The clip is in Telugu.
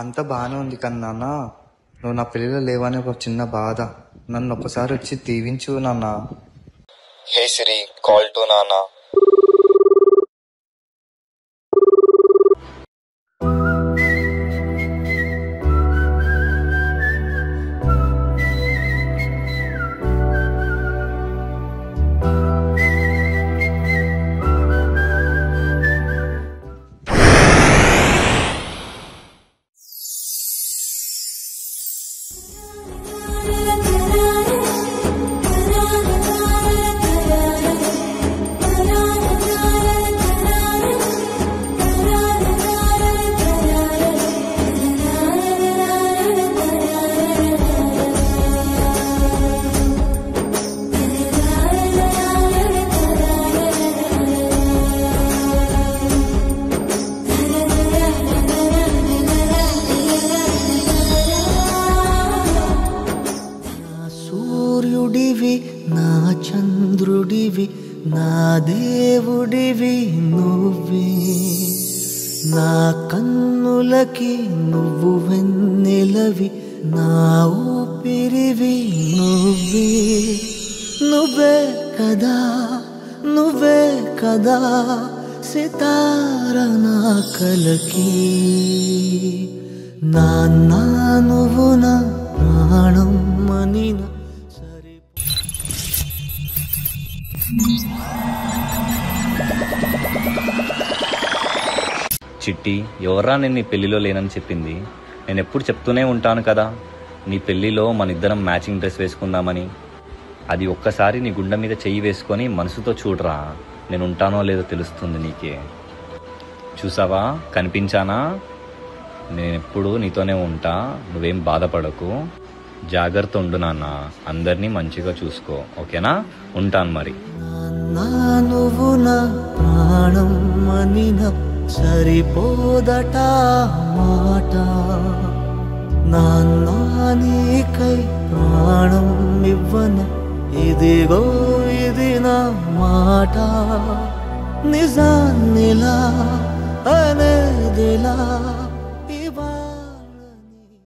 అంత బాగానే ఉంది కానీ నాన్న, నువ్వు నా పెళ్ళిలో లేవని ఒక చిన్న బాధ. నన్ను ఒకసారి వచ్చి దీవించు నాన్న. హే సిరి, కాల్ టు నాన్న. నా చంద్రుడివి, నా దేవుడివి నువ్వే, నా కన్నులకి నువ్వు వెన్నెలవి, నా ఊపిరివి నువ్వే. నువ్వే కదా, నువ్వే కదా సితార నా కలకి. నాన్న నువ్వు నా ప్రాణం అని చిట్టి, ఎవర్రా నేను నీ పెళ్లిలో లేనని చెప్పింది? నేను ఎప్పుడు చెప్తూనే ఉంటాను కదా, నీ పెళ్లిలో మన ఇద్దరం మ్యాచింగ్ డ్రెస్ వేసుకుందామని. అది ఒక్కసారి నీ గుండె మీద చెయ్యి వేసుకొని మనసుతో చూడరా, నేను ఉంటానో లేదో తెలుస్తుంది నీకే. చూసావా, కనిపించానా? నేను ఎప్పుడు నీతోనే ఉంటా, నువ్వేం బాధపడకు. జాగ్రత్త ఉండు నాన్న, అందరినీ మంచిగా చూసుకో, ఓకేనా? ఉంటాను మరి. నువ్వు నా ప్రాణం అని సరిపోదట మాట. నాన్న నీకై ప్రాణం ఇవ్వన, ఇదిగో ఇది నా మాట. నిజాన్నిలా అనేదిలా